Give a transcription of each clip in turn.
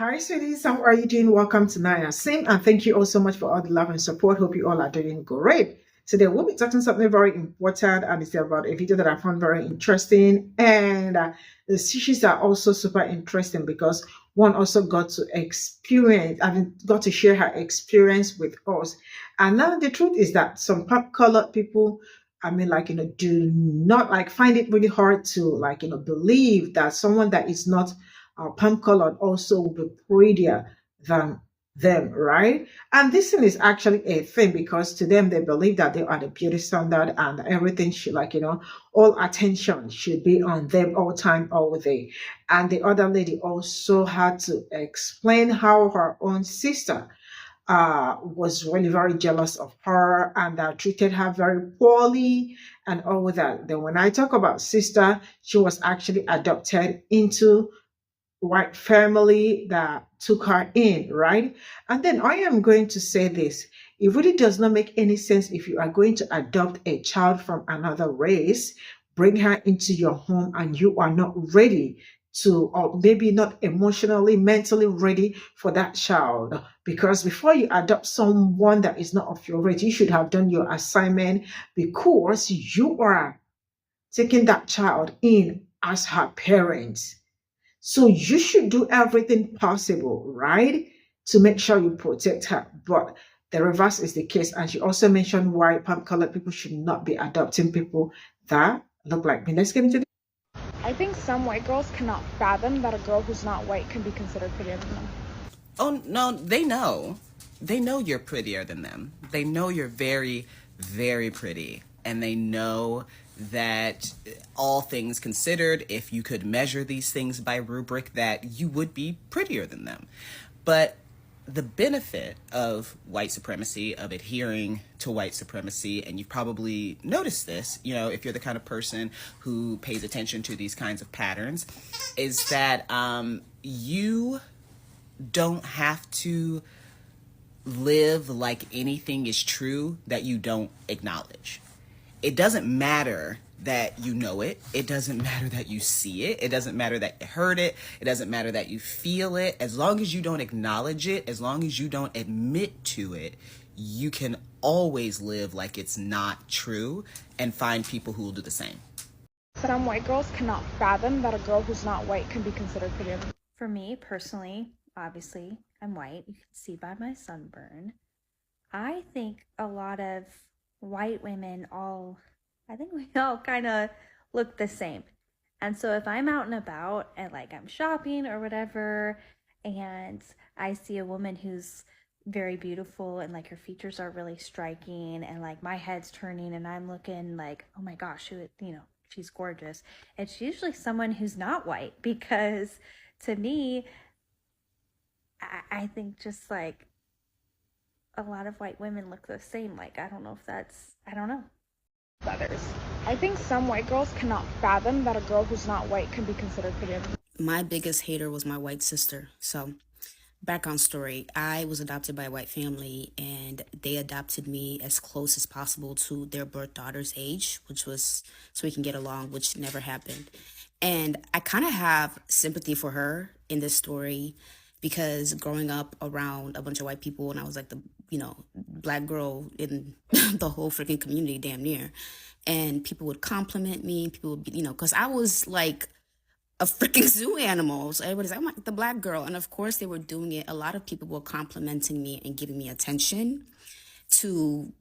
Hi, sweeties. How are you doing? Welcome to Naya Sim, and thank you all so much for all the love and support. Hope you all are doing great. Today, we'll be talking something very important, and it's about a video that I found very interesting. And the issues are also super interesting because one also got to experience, I mean, got to share her experience with us. And now the truth is that some pop colored people, I mean, like, do not like find it really hard to believe that someone that is not palm colored also will be prettier than them, right? And this thing is actually a thing because to them they believe that they are the beauty standard and everything should all attention should be on them all time, all day. And the other lady also had to explain how her own sister was really very jealous of her and treated her very poorly and all that. Then when I talk about sister, she was actually adopted into white family that took her in, right? And then I am going to say this. It really does not make any sense if you are going to adopt a child from another race, bring her into your home, and you are not ready to, or maybe not emotionally, mentally ready for that child. Because before you adopt someone that is not of your race, you should have done your assignment because you are taking that child in as her parents. So you should do everything possible, right, to make sure you protect her. But the reverse is the case. And she also mentioned why palm colored people should not be adopting people that look like me. Let's get into this. I think some white girls cannot fathom that a girl who's not white can be considered prettier than them. Oh, no, they know. They know you're prettier than them. They know you're very, very pretty. And they know that all things considered, if you could measure these things by rubric, that you would be prettier than them. But the benefit of white supremacy, of adhering to white supremacy, and you've probably noticed this, if you're the kind of person who pays attention to these kinds of patterns, is that you don't have to live like anything is true that you don't acknowledge. It doesn't matter that you know it. It doesn't matter that you see it. It doesn't matter that you heard it. It doesn't matter that you feel it. As long as you don't acknowledge it, as long as you don't admit to it, you can always live like it's not true and find people who will do the same. Some white girls cannot fathom that a girl who's not white can be considered prettier than them. For me personally, obviously, I'm white. You can see by my sunburn. I think a lot of white women I think we all kind of look the same. And so if I'm out and about and like I'm shopping or whatever, and I see a woman who's very beautiful and like her features are really striking and like my head's turning and I'm looking like, oh my gosh, she's gorgeous. It's usually someone who's not white because to me, I think just like a lot of white women look the same. Like, I don't know. Others. I think some white girls cannot fathom that a girl who's not white can be considered prettier than them. My biggest hater was my white sister. So, background story, I was adopted by a white family and they adopted me as close as possible to their birth daughter's age, which was so we can get along, which never happened. And I kind of have sympathy for her in this story because growing up around a bunch of white people and I was like the black girl in the whole freaking community damn near, and people would compliment me, people would be, because I was like a freaking zoo animal. So everybody's like, I'm like the black girl. And of course they were doing it. A lot of people were complimenting me and giving me attention to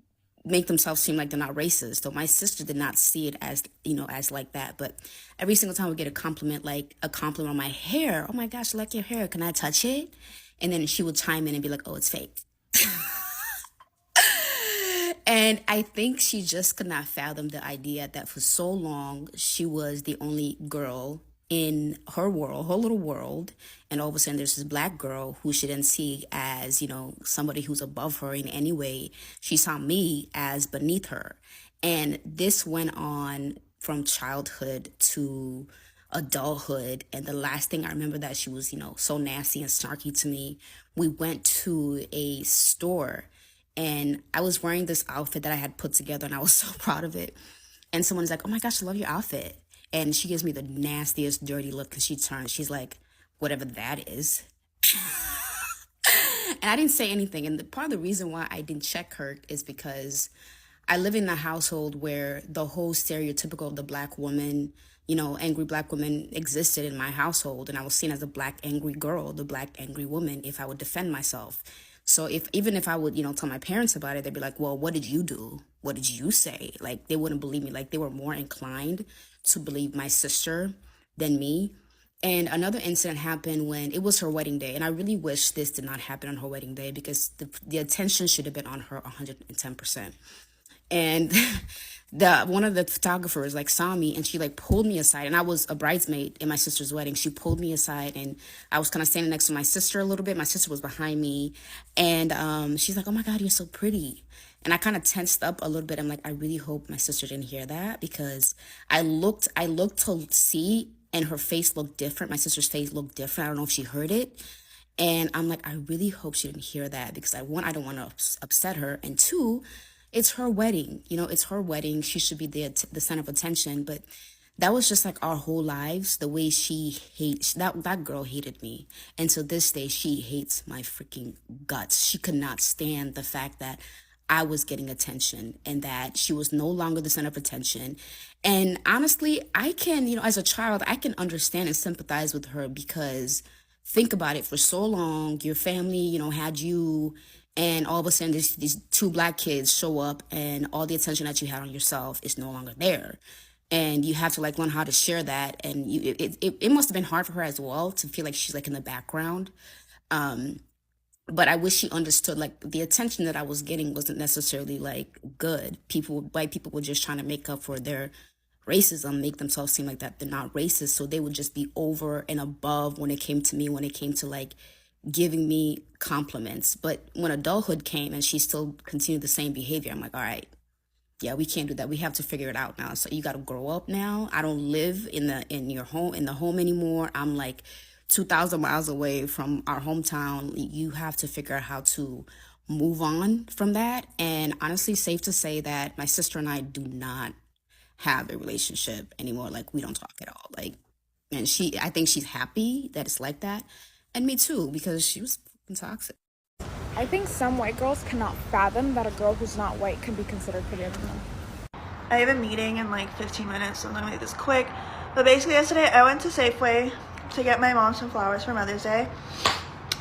make themselves seem like they're not racist. So my sister did not see it as, as like that. But every single time we get a compliment, like a compliment on my hair, oh my gosh, I like your hair, can I touch it? And then she would chime in and be like, oh, it's fake. And I think she just could not fathom the idea that for so long she was the only girl in her world, her little world, and all of a sudden there's this black girl who she didn't see as, somebody who's above her in any way. She saw me as beneath her. And this went on from childhood to adulthood. And the last thing I remember that she was, so nasty and snarky to me, we went to a store and I was wearing this outfit that I had put together and I was so proud of it. And someone's like, oh my gosh, I love your outfit. And she gives me the nastiest dirty look and she turns, she's like, whatever that is. And I didn't say anything. And part of the reason why I didn't check her is because I live in a household where the whole stereotypical of the black woman, angry black woman existed in my household. And I was seen as the black angry girl, the black angry woman, if I would defend myself. So even if I would, tell my parents about it, they'd be like, well, what did you do? What did you say? Like, they wouldn't believe me. Like, they were more inclined to believe my sister than me. And another incident happened when it was her wedding day. And I really wish this did not happen on her wedding day, because the attention should have been on her 110%. And one of the photographers saw me, and she pulled me aside, and I was a bridesmaid in my sister's wedding. She pulled me aside, and I was kind of standing next to my sister a little bit. My sister was behind me, and she's like, "Oh my God, you're so pretty." And I kind of tensed up a little bit. I'm like, I really hope my sister didn't hear that, because I looked to see, and her face looked different. My sister's face looked different. I don't know if she heard it. And I'm like, I really hope she didn't hear that, because I don't want to upset her. And two, it's her wedding. It's her wedding. She should be the center of attention. But that was just our whole lives. The way she hates, that girl hated me. And to this day, she hates my freaking guts. She could not stand the fact that I was getting attention and that she was no longer the center of attention. And honestly, I can, as a child, I can understand and sympathize with her, because think about it, for so long, your family, had you, and all of a sudden these two black kids show up, and all the attention that you had on yourself is no longer there. And you have to learn how to share that. And it must have been hard for her as well to feel like she's in the background. But I wish she understood, the attention that I was getting wasn't necessarily good. White people were just trying to make up for their racism, make themselves seem like that they're not racist. So they would just be over and above when it came to me, when it came to giving me compliments. But when adulthood came and she still continued the same behavior, I'm like, all right, yeah, we can't do that. We have to figure it out now. So you got to grow up now. I don't live in the home anymore. I'm 2,000 miles away from our hometown. You have to figure out how to move on from that. And honestly, safe to say that my sister and I do not have a relationship anymore. We don't talk at all. And I think she's happy that it's like that. And me too, because she was fucking toxic. I think some white girls cannot fathom that a girl who's not white can be considered prettier than them. I have a meeting in 15 minutes, so I'm gonna make this quick. But basically yesterday I went to Safeway to get my mom some flowers for Mother's Day.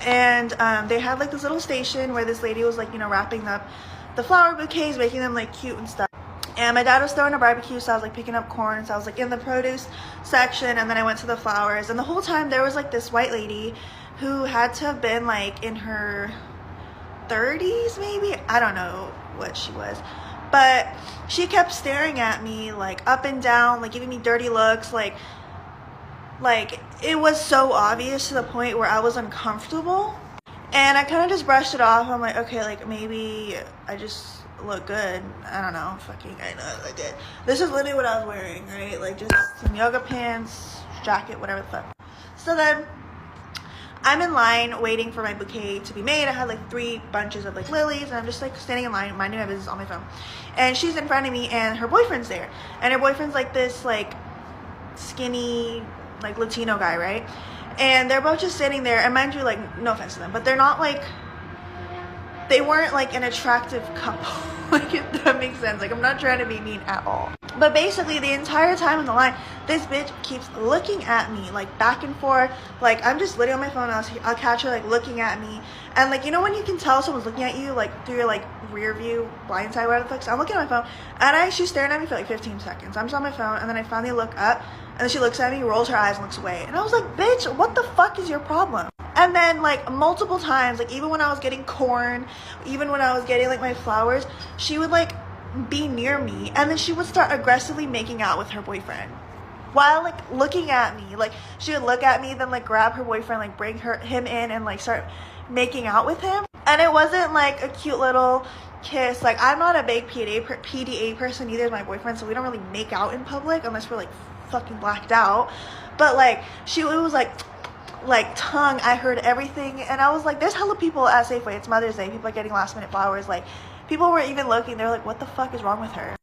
And they had this little station where this lady was wrapping up the flower bouquets, making them cute and stuff. And my dad was throwing a barbecue, so I was picking up corn. So I was in the produce section, and then I went to the flowers. And the whole time there was this white lady who had to have been in her 30s maybe. I don't know what she was, but she kept staring at me up and down, giving me dirty looks, it was so obvious to the point where I was uncomfortable. And I kind of just brushed it off. I'm like, okay, maybe I just look good. I don't know. I know I did. This is literally what I was wearing, right? Just some yoga pants, jacket, whatever the fuck. So then I'm in line waiting for my bouquet to be made. I had 3 bunches of lilies, and I'm just standing in line, minding my business on my phone. And she's in front of me, and her boyfriend's there. And her boyfriend's this skinny Latino guy, right? And they're both just sitting there, and mind you, no offense to them, but they're not they weren't an attractive couple. If that makes sense. I'm not trying to be mean at all. But basically the entire time in the line, this bitch keeps looking at me back and forth. I'm just literally on my phone, I'll catch her looking at me. And when you can tell someone's looking at you through your rear view, blind side, whatever the fuck. So I'm looking at my phone, and she's staring at me for 15 seconds. I'm just on my phone, and then I finally look up, and then she looks at me, rolls her eyes, and looks away. And I was like, bitch, what the fuck is your problem? And then multiple times, even when I was getting corn, even when I was getting my flowers, she would be near me, and then she would start aggressively making out with her boyfriend while looking at me. She would look at me, then grab her boyfriend, bring him in, and start making out with him. And it wasn't a cute little kiss. I'm not a big PDA person, neither is my boyfriend, so we don't really make out in public unless we're fucking blacked out. But it was tongue. I heard everything, and I was there's hella people at Safeway. It's Mother's Day. People are getting last minute flowers. People were even looking. They're what the fuck is wrong with her?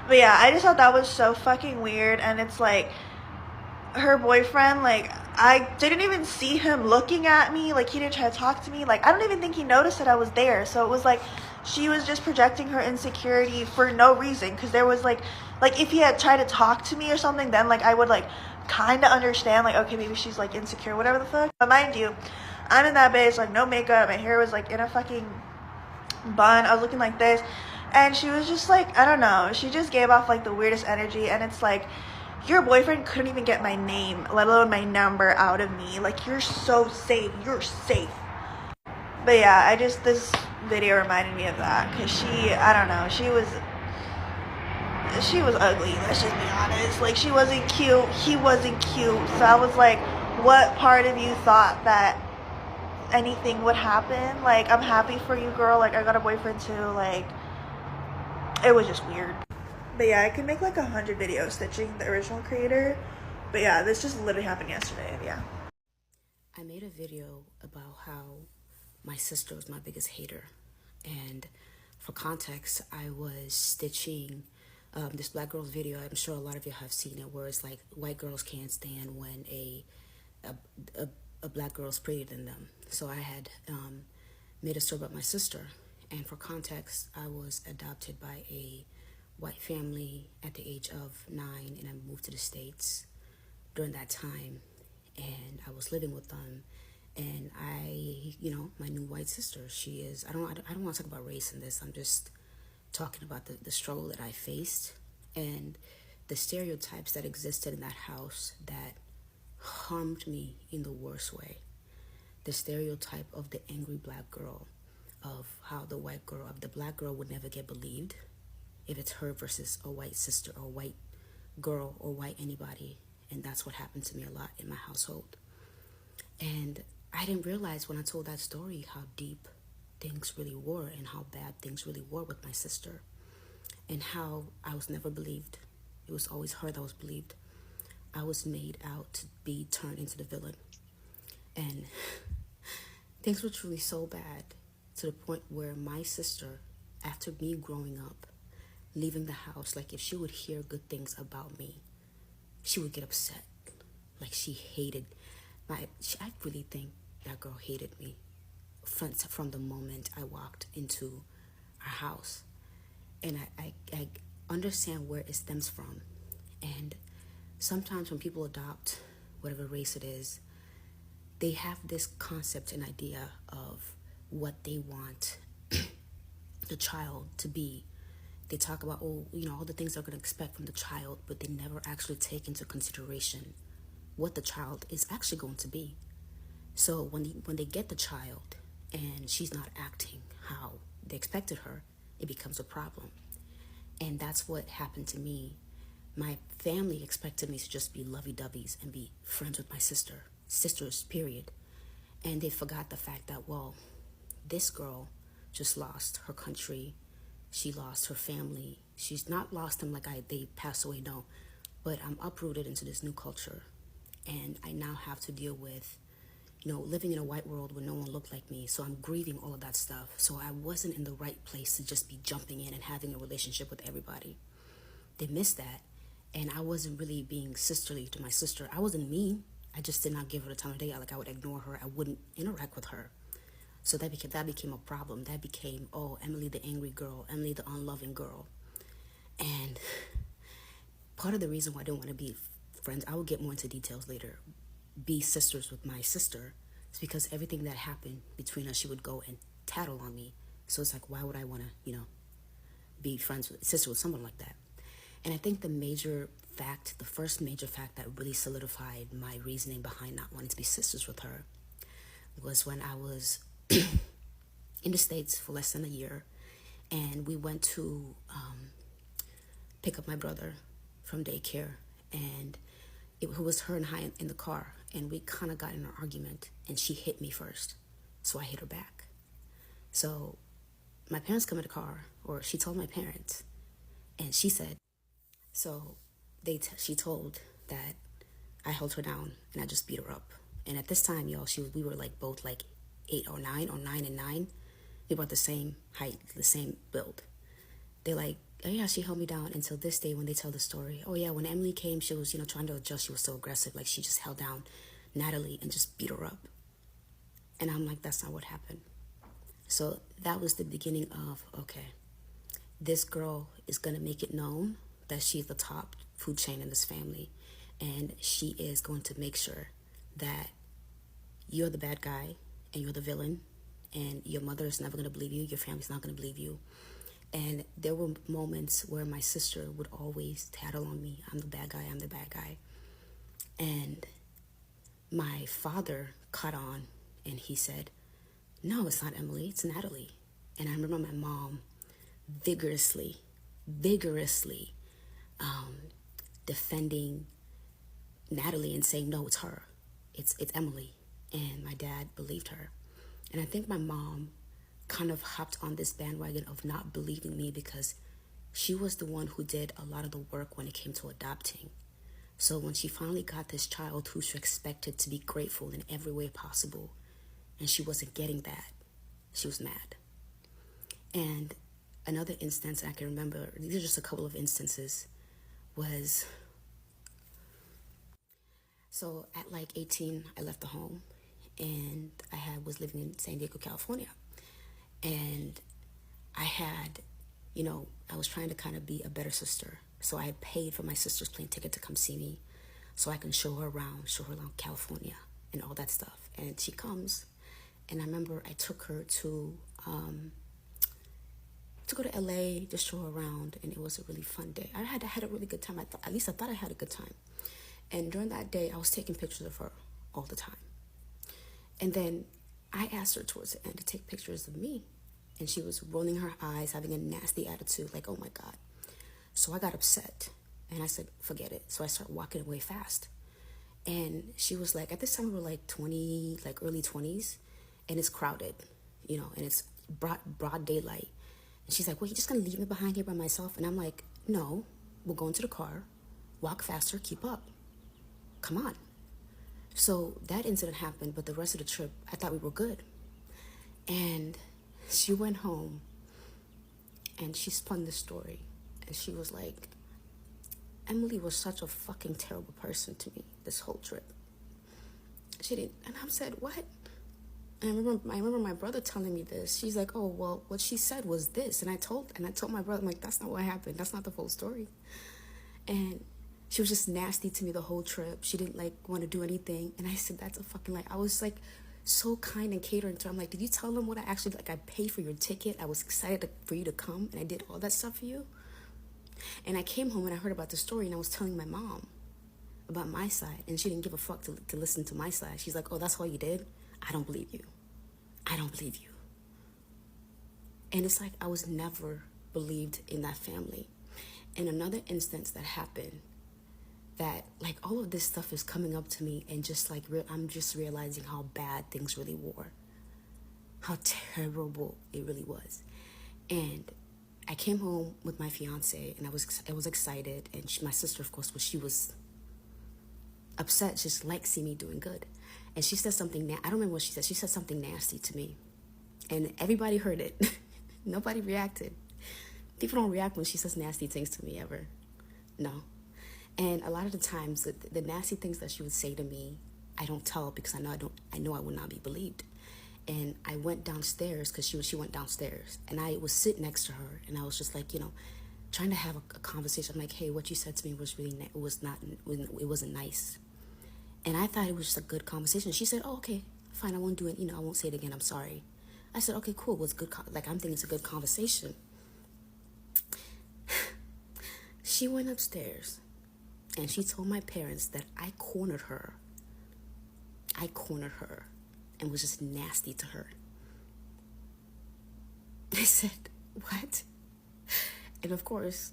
But yeah, I just thought that was so fucking weird. And it's her boyfriend, like, I didn't even see him looking at me. Like, he didn't try to talk to me. Like, I don't even think he noticed that I was there. So it was like she was just projecting her insecurity for no reason. Because there was like if he had tried to talk to me or something, then like I would like kind of understand, like, okay, maybe she's like insecure, whatever the fuck. But mind you, I'm in that base, like no makeup, my hair was like in a fucking bun, I was looking like this, and she was just like, I don't know, she just gave off like the weirdest energy. And it's like, your boyfriend couldn't even get my name, let alone my number, out of me. Like, you're so safe, you're safe. But yeah, this video reminded me of that, because I don't know, she was ugly, let's just be honest. Like, she wasn't cute, he wasn't cute. So I was like, what part of you thought that anything would happen? Like, I'm happy for you, girl. Like, I got a boyfriend too. Like, it was just weird. But yeah, I could make like 100 videos stitching the original creator. But yeah, this just literally happened yesterday. Yeah. I made a video about how my sister was my biggest hater. And for context, I was stitching this black girl's video. I'm sure a lot of you have seen it, where it's like white girls can't stand when a black girl's prettier than them. So I had made a story about my sister. And for context, I was adopted by a white family at the age of 9, and I moved to the States during that time, and I was living with them. And my new white sister, she is, I don't want to talk about race in this. I'm just talking about the struggle that I faced and the stereotypes that existed in that house that harmed me in the worst way. The stereotype of the angry black girl, of how the black girl would never get believed if it's her versus a white sister or a white girl or white anybody. And that's what happened to me a lot in my household. And I didn't realize when I told that story how deep things really were, and how bad things really were with my sister, and how I was never believed. It was always her that was believed. I was made out to be turned into the villain. And things were truly so bad, to the point where my sister, after me growing up, leaving the house, like if she would hear good things about me, she would get upset. Like she hated I really think that girl hated me from the moment I walked into our house. And I understand where it stems from. And sometimes when people adopt whatever race it is, they have this concept and idea of what they want the child to be. They talk about, all the things they're going to expect from the child, but they never actually take into consideration what the child is actually going to be. So when they get the child and she's not acting how they expected her, it becomes a problem. And that's what happened to me. My family expected me to just be lovey-dovey's and be friends with my sisters, period. And they forgot the fact that, well, this girl just lost her country. She lost her family. She's not lost them like they passed away, no. But I'm uprooted into this new culture. And I now have to deal with, living in a white world where no one looked like me. So I'm grieving all of that stuff. So I wasn't in the right place to just be jumping in and having a relationship with everybody. They missed that. And I wasn't really being sisterly to my sister. I wasn't mean. I just did not give her the time of day. Like, I would ignore her. I wouldn't interact with her. So that became a problem. That became, Emily the angry girl, Emily the unloving girl. And part of the reason why I don't want to be friends, I will get more into details later, be sisters with my sister, is because everything that happened between us, she would go and tattle on me. So it's like, why would I want to, be friends with sister with someone like that? And I think the first major fact that really solidified my reasoning behind not wanting to be sisters with her was when I was in the States for less than a year, and we went to pick up my brother from daycare, and it was her and I in the car, and we kind of got in an argument, and she hit me first, so I hit her back. So my parents come in the car, or she told my parents, and she said, so she told that I held her down and I just beat her up. And at this time, y'all, we were like both like 8 or 9 and 9. We were about the same height, the same build. They like yeah, she held me down until this day when they tell the story. Oh yeah, when Emily came, she was, trying to adjust. She was so aggressive. Like, she just held down Natalie and just beat her up. And I'm like, that's not what happened. So that was the beginning of, okay, this girl is going to make it known that she's the top food chain in this family. And she is going to make sure that you're the bad guy and you're the villain. And your mother is never going to believe you. Your family's not going to believe you. And there were moments where my sister would always tattle on me. I'm the bad guy. I'm the bad guy. And my father caught on and he said, no, it's not Emily. It's Natalie. And I remember my mom vigorously defending Natalie and saying, no, it's her. It's Emily. And my dad believed her. And I think my mom kind of hopped on this bandwagon of not believing me because she was the one who did a lot of the work when it came to adopting. So when she finally got this child who she expected to be grateful in every way possible, and she wasn't getting that, she was mad. And another instance I can remember, these are just a couple of instances, was, so at like 18, I left the home, and was living in San Diego, California. And I had, I was trying to kind of be a better sister. So I had paid for my sister's plane ticket to come see me so I can show her around California and all that stuff. And she comes, and I remember I took her to go to LA, just show her around, and it was a really fun day. I had a really good time. At least I thought I had a good time. And during that day, I was taking pictures of her all the time. And then I asked her towards the end to take pictures of me. And she was rolling her eyes, having a nasty attitude, like, oh my God. So I got upset. And I said, forget it. So I started walking away fast. And she was like, at this time we were like 20, like early 20s. And it's crowded, and it's broad daylight. And she's like, well, you're just going to leave me behind here by myself? And I'm like, no, we'll go into the car, walk faster, keep up. Come on. So that incident happened, but the rest of the trip, I thought we were good. And she went home and she spun the story. And she was like, Emily was such a fucking terrible person to me this whole trip. She didn't, and I said, what? And I remember my brother telling me this. She's like, oh, well, what she said was this. And I told my brother, I'm like, that's not what happened. That's not the full story. And she was just nasty to me the whole trip. She didn't want to do anything. And I said, that's a fucking lie. I was so kind and catering to her. I'm like, did you tell them what I actually, I paid for your ticket. I was excited for you to come. And I did all that stuff for you. And I came home and I heard about the story. And I was telling my mom about my side. And she didn't give a fuck to listen to my side. She's like, oh, that's all you did? I don't believe you. I don't believe you. And it's like I was never believed in that family. And another instance that happened, that all of this stuff is coming up to me, and just I'm just realizing how bad things really were, how terrible it really was. And I came home with my fiance, and I was excited, and my sister, of course, she was upset, just see me doing good. And she said something, I don't remember what she said. She said something nasty to me. And everybody heard it. Nobody reacted. People don't react when she says nasty things to me ever. No. And a lot of the times, the nasty things that she would say to me, I don't tell because I know I would not be believed. And I went downstairs because she went downstairs. And I was sitting next to her. And I was just trying to have a conversation. I'm like, hey, what you said to me was really, it wasn't nice. And I thought it was just a good conversation. She said, oh, okay, fine, I won't do it. I won't say it again. I'm sorry. I said, okay, cool. It was good. I'm thinking it's a good conversation. She went upstairs and she told my parents that I cornered her and was just nasty to her. I said, what? And of course,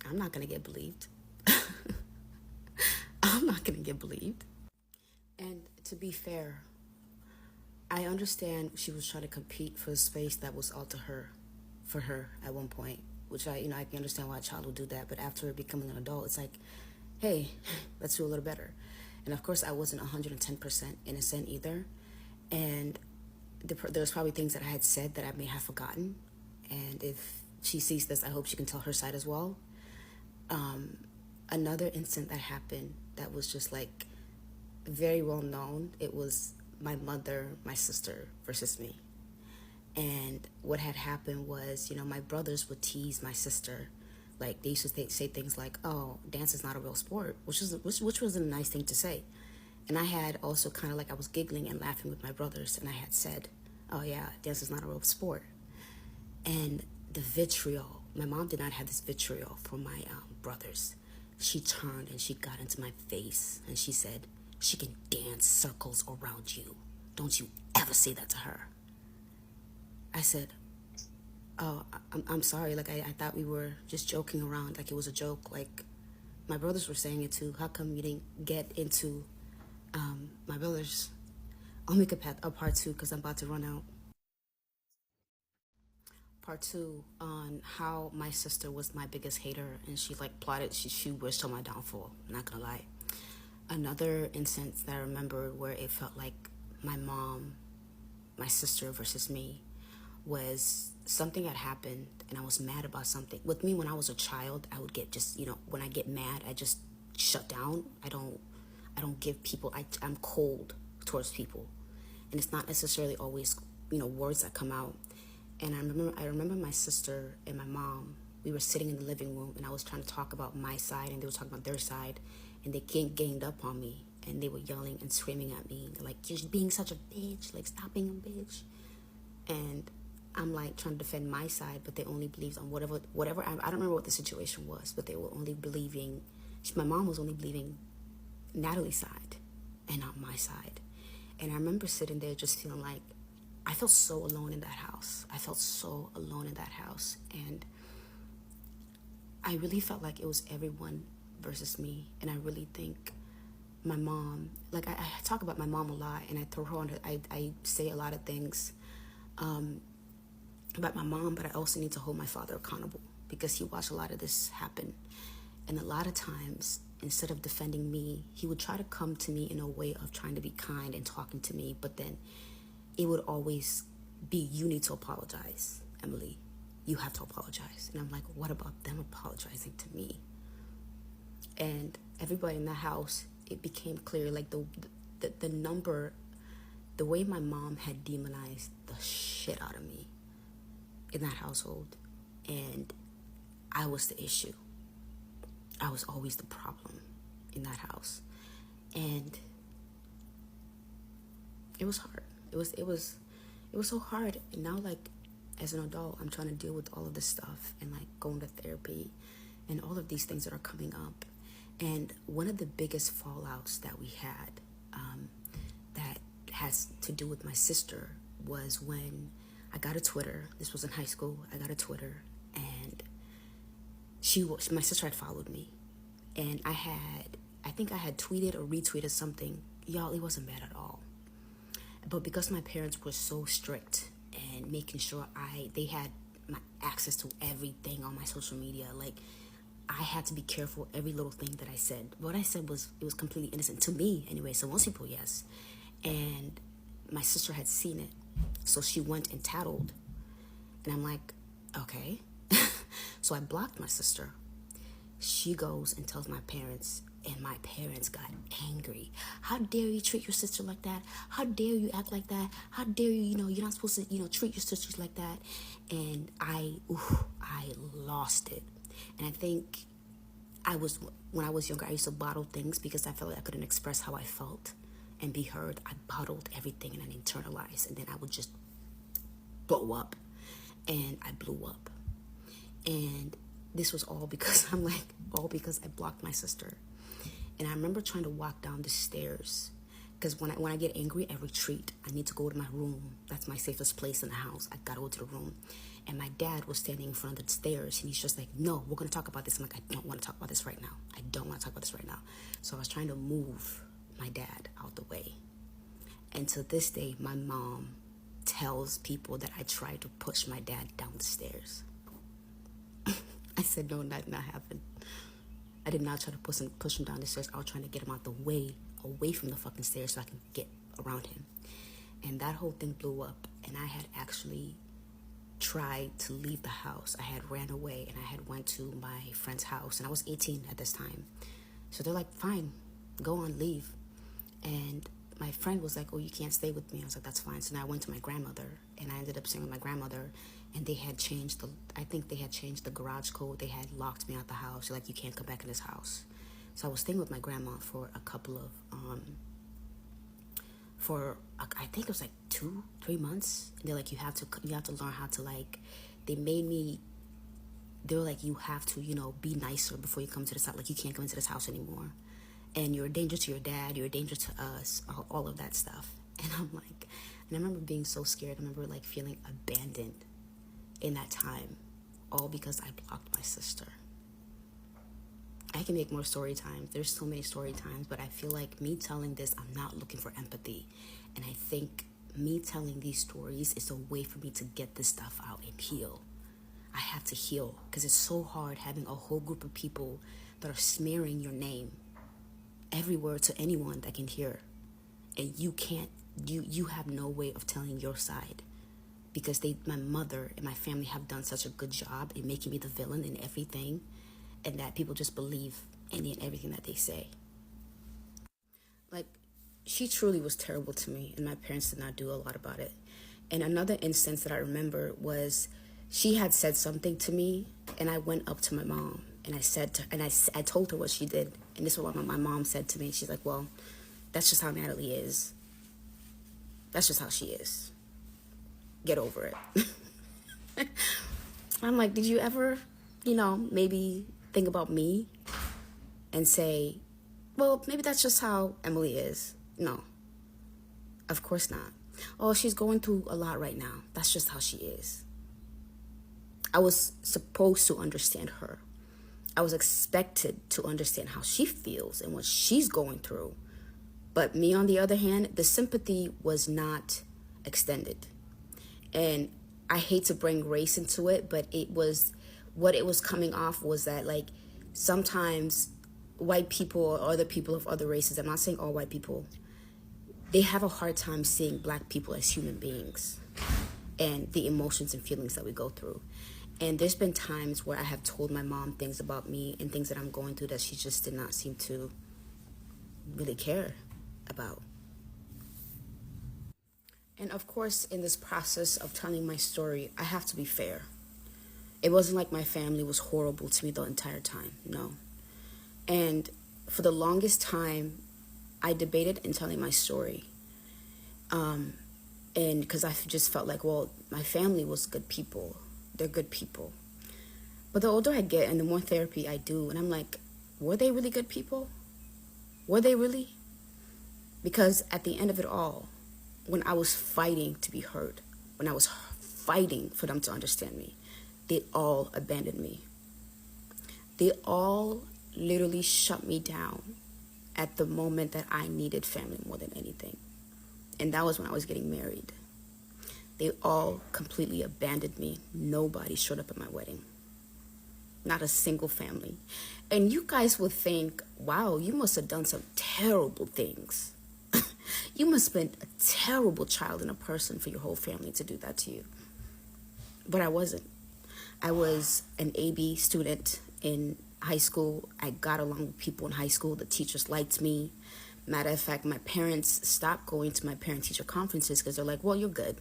I'm not going to get believed. I'm not going to get believed. And to be fair, I understand she was trying to compete for a space that was all for her at one point, which I can understand why a child would do that. But after becoming an adult, it's like, hey, let's do a little better. And of course, I wasn't 110% innocent either. And there's probably things that I had said that I may have forgotten. And if she sees this, I hope she can tell her side as well. Another incident that happened that was just like very well known, it was my mother, my sister versus me. And what had happened was, my brothers would tease my sister. Like, they used to say things like, oh, dance is not a real sport, which was a nice thing to say. And I had also kind of like, I was giggling and laughing with my brothers, and I had said, oh yeah, dance is not a real sport. And the vitriol, my mom did not have this vitriol for my brothers. She turned and she got into my face and she said, she can dance circles around you. Don't you ever say that to her. I said, oh, I'm sorry. Like, I thought we were just joking around. Like, it was a joke. Like, my brothers were saying it too. How come you didn't get into my brothers? I'll make a part 2 because I'm about to run out. Part 2 on how my sister was my biggest hater, and she like plotted, she wished on my downfall. I'm not gonna lie. Another instance that I remember where it felt like my mom, my sister versus me, was something had happened and I was mad about something. With me, when I was a child, I would get just, when I get mad, I just shut down. I don't give people, I'm cold towards people. And it's not necessarily always, words that come out. And I remember my sister and my mom, we were sitting in the living room and I was trying to talk about my side and they were talking about their side, and they ganged up on me and they were yelling and screaming at me. They're like, you're being such a bitch, like stop being a bitch. And I'm like trying to defend my side, but they only believed on whatever, I don't remember what the situation was, but they were only believing, my mom was only believing Natalie's side and not my side. And I remember sitting there just feeling like, I felt so alone in that house. And I really felt like it was everyone versus me. And I really think my mom, like I talk about my mom a lot and I throw her on her, I say a lot of things about my mom, but I also need to hold my father accountable because he watched a lot of this happen. And a lot of times, instead of defending me, he would try to come to me in a way of trying to be kind and talking to me, but then it would always be, you need to apologize, Emily. You have to apologize. And I'm like, what about them apologizing to me? And everybody in the house, it became clear, like the number, the way my mom had demonized the shit out of me in that household. And I was the issue. I was always the problem in that house. And it was hard. It was so hard. And now, like, as an adult, I'm trying to deal with all of this stuff and like going to therapy and all of these things that are coming up. And one of the biggest fallouts that we had that has to do with my sister was when I got a Twitter. This was in high school. I got a Twitter, and my sister had followed me, and I think I had tweeted or retweeted something. Y'all, it wasn't bad at all. But because my parents were so strict and making sure they had my access to everything on my social media, like I had to be careful every little thing that I said. What I said it was completely innocent to me anyway. So most people, yes. And my sister had seen it, so she went and tattled. And I'm like, okay. So I blocked my sister. She goes and tells my parents, and my parents got angry. How dare you treat your sister like that? How dare you act like that? How dare you, you're not supposed to, treat your sisters like that. And I lost it. And I think when I was younger, I used to bottle things because I felt like I couldn't express how I felt and be heard. I bottled everything and I internalized, and then I would just blow up. And I blew up. And this was all because I blocked my sister. And I remember trying to walk down the stairs because when I get angry, I retreat. I need to go to my room. That's my safest place in the house. I gotta go to the room. And my dad was standing in front of the stairs, and he's just like, no, we're gonna talk about this. I'm like, I don't want to talk about this right now. So I was trying to move my dad out the way. And to this day, my mom tells people that I tried to push my dad down the stairs. I said, no, that did not happen. I did not try to push him down the stairs. I was trying to get him out the way, away from the fucking stairs so I can get around him. And that whole thing blew up. And I had actually tried to leave the house. I had ran away and I had went to my friend's house, and I was 18 at this time. So they're like, fine, go on, leave. And my friend was like, oh, you can't stay with me. I was like, that's fine. So now I went to my grandmother, and I ended up staying with my grandmother, and they had changed I think they had changed the garage code. They had locked me out the house. They're like, you can't come back in this house. So I was staying with my grandma for a couple of, I think it was like 2-3 months. And they're like, you have to learn how to, like, they were like, you have to, be nicer before you come to this house. Like, you can't come into this house anymore. And you're a danger to your dad, you're a danger to us, all of that stuff. And I'm like, and I remember being so scared. I remember, like, feeling abandoned in that time, all because I blocked my sister. I can make more story times. There's so many story times, but I feel like me telling this, I'm not looking for empathy. And I think me telling these stories is a way for me to get this stuff out and heal. I have to heal, because it's so hard having a whole group of people that are smearing your name everywhere to anyone that can hear. And you can't, you have no way of telling your side, because my mother and my family have done such a good job in making me the villain in everything, and that people just believe any and everything that they say. Like, she truly was terrible to me, and my parents did not do a lot about it. And another instance that I remember was, she had said something to me, and I went up to my mom, and I told her what she did. And this is what my mom said to me. She's like, well, that's just how Natalie is. That's just how she is. Get over it. I'm like, did you ever, maybe think about me and say, well, maybe that's just how Emily is? No, of course not. Oh, she's going through a lot right now. That's just how she is. I was supposed to understand her. I was expected to understand how she feels and what she's going through. But me, on the other hand, the sympathy was not extended. And I hate to bring race into it, but what it was coming off was that, like, sometimes white people or other people of other races, I'm not saying all white people, they have a hard time seeing black people as human beings and the emotions and feelings that we go through. And there's been times where I have told my mom things about me and things that I'm going through that she just did not seem to really care about. And of course, in this process of telling my story, I have to be fair. It wasn't like my family was horrible to me the entire time, no. And for the longest time, I debated in telling my story. And because I just felt like, well, my family was good people. They're good people. But the older I get and the more therapy I do, and I'm like, were they really good people? Were they really? Because at the end of it all, when I was fighting to be heard, when I was fighting for them to understand me, they all abandoned me. They all literally shut me down at the moment that I needed family more than anything. And that was when I was getting married. They all completely abandoned me. Nobody showed up at my wedding. Not a single family. And you guys would think, wow, you must have done some terrible things. You must have been a terrible child and a person for your whole family to do that to you. But I wasn't. I was an AB student in high school. I got along with people in high school. The teachers liked me. Matter of fact, my parents stopped going to my parent-teacher conferences because they're like, well, you're good.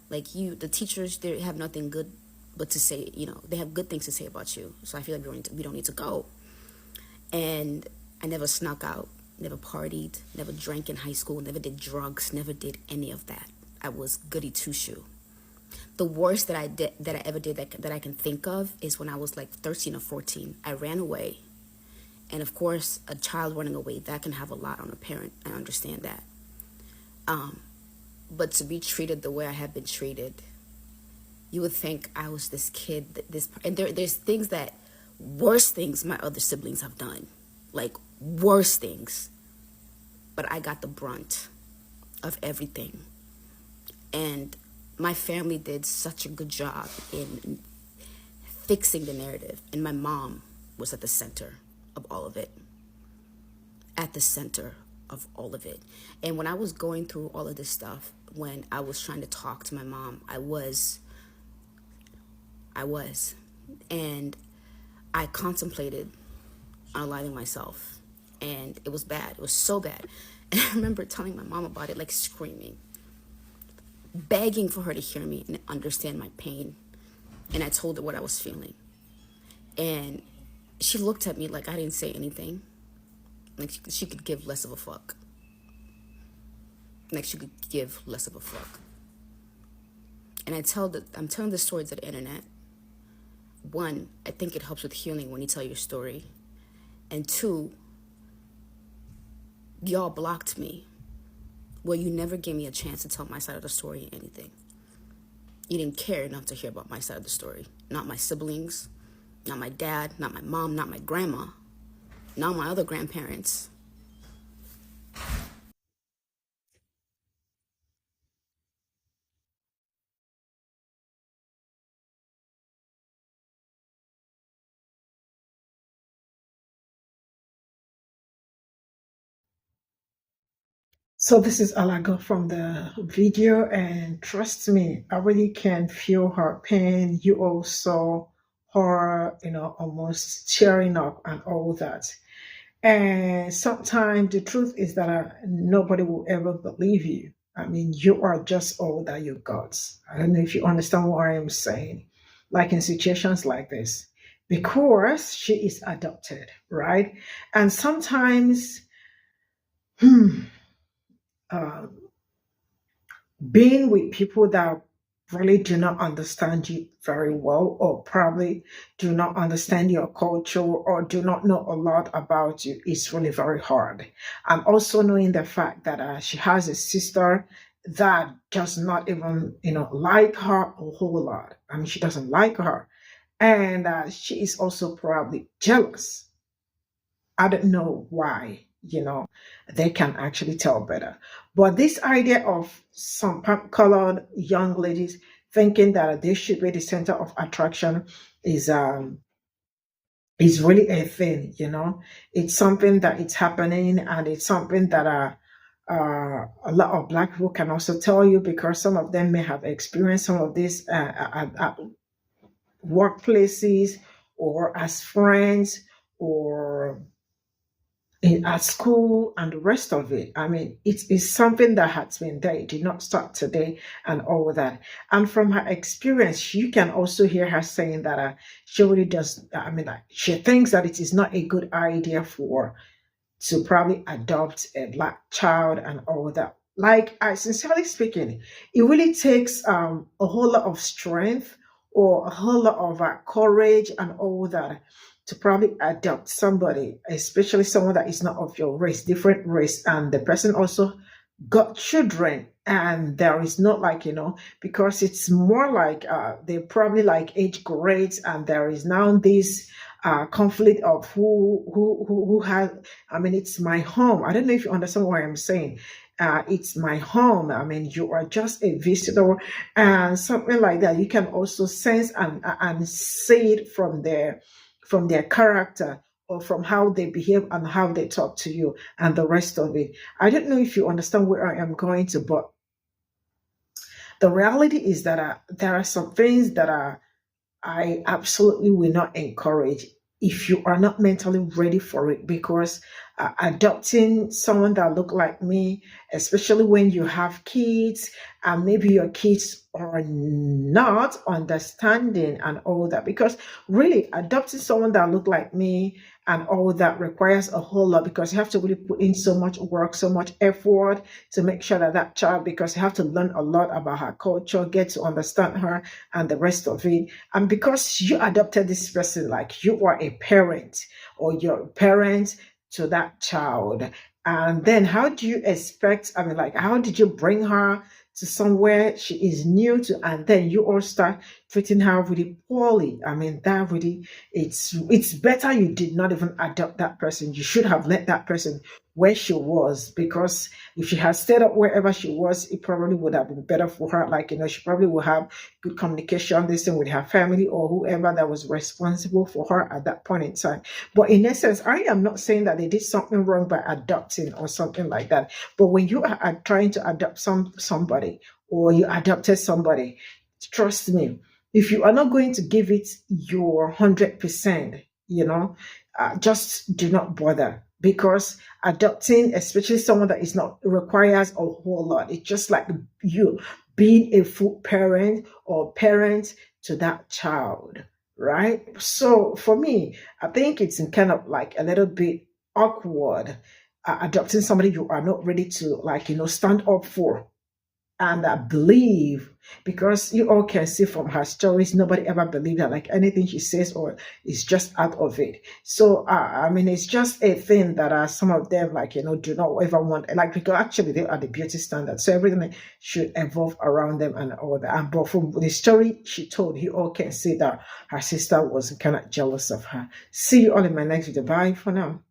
Like, the teachers, they have nothing good but to say, they have good things to say about you. So I feel like we don't need to go. And I never snuck out, never partied, never drank in high school, never did drugs, never did any of that. I was goody two-shoe. The worst that I ever did that I can think of is when I was like 13 or 14. I ran away. And of course, a child running away, that can have a lot on a parent. I understand that. But to be treated the way I have been treated, you would think I was this kid, and there's things worse things my other siblings have done, like worse things. But I got the brunt of everything. And my family did such a good job in fixing the narrative. And my mom was at the center of all of it. At the center of all of it. And when I was going through all of this stuff, when I was trying to talk to my mom, I was I was. And I contemplated unaliving myself. And it was bad. It was so bad. And I remember telling my mom about it, like screaming, begging for her to hear me and understand my pain. And I told her what I was feeling. And she looked at me like I didn't say anything. Like she could give less of a fuck. Like she could give less of a fuck. And I'm telling the story to the internet. One, I think it helps with healing when you tell your story. And two, y'all blocked me. Well, you never gave me a chance to tell my side of the story or anything. You didn't care enough to hear about my side of the story. Not my siblings, not my dad, not my mom, not my grandma, not my other grandparents. So this is all I got from the video, and trust me, I really can feel her pain. You also her, almost tearing up and all that. And sometimes the truth is that nobody will ever believe you. I mean, you are just all that you got. I don't know if you understand what I am saying. Like in situations like this, because she is adopted, right? And sometimes, uh, being with people that really do not understand you very well, or probably do not understand your culture, or do not know a lot about you, is really very hard. And also knowing the fact that she has a sister that does not even like her a whole lot. I mean, she doesn't like her, and she is also probably jealous. I don't know why, they can actually tell better. But this idea of some colored young ladies thinking that they should be the center of attraction is really a thing. It's something that it's happening, and it's something that a lot of Black people can also tell you, because some of them may have experienced some of this at workplaces, or as friends, or at school, and the rest of it. I mean, it is something that has been there. It did not start today and all that. And from her experience, you can also hear her saying that she really does, she thinks that it is not a good idea to probably adopt a Black child and all that. Like, I sincerely speaking, it really takes a whole lot of strength, or a whole lot of courage and all that, to probably adopt somebody, especially someone that is not of your race, different race, and the person also got children, and there is not, like, because it's more like they probably like age grades, and there is now this conflict of who has. I mean, it's my home. I don't know if you understand what I'm saying. It's my home. I mean, you are just a visitor, and something like that. You can also sense and see it from their character, or from how they behave and how they talk to you, and the rest of it. I don't know if you understand where I am going to, but the reality is that there are some things that I absolutely will not encourage if you are not mentally ready for it, because adopting someone that look like me, especially when you have kids, and maybe your kids are not understanding and all that, because really adopting someone that look like me and all that requires a whole lot, because you have to really put in so much work, so much effort to make sure that child, because you have to learn a lot about her culture, get to understand her and the rest of it. And because you adopted this person, like you are a parent, or you're a parent to that child, and then how do you expect, like, how did you bring her to somewhere she is new to, and then you all start treating her really poorly? I mean, that really, it's better you did not even adopt that person. You should have let that person where she was, because if she had stayed up wherever she was, it probably would have been better for her. Like, she probably would have good communication, this thing with her family, or whoever that was responsible for her at that point in time. But in essence, I am not saying that they did something wrong by adopting or something like that. But when you are trying to adopt somebody, or you adopted somebody, trust me, if you are not going to give it your 100%, just do not bother, because adopting, especially someone that is not, requires a whole lot. It's just like you being a full parent or parent to that child, right? So for me, I think it's kind of like a little bit awkward adopting somebody you are not ready to, stand up for and believe, because you all can see from her stories, nobody ever believed her, like anything she says, or is just out of it. So I mean, it's just a thing that some of them, do not ever want, because actually they are the beauty standard, so everything should evolve around them and all that. And but from the story she told, you all can see that her sister was kind of jealous of her. See you all in my next video. Bye for now.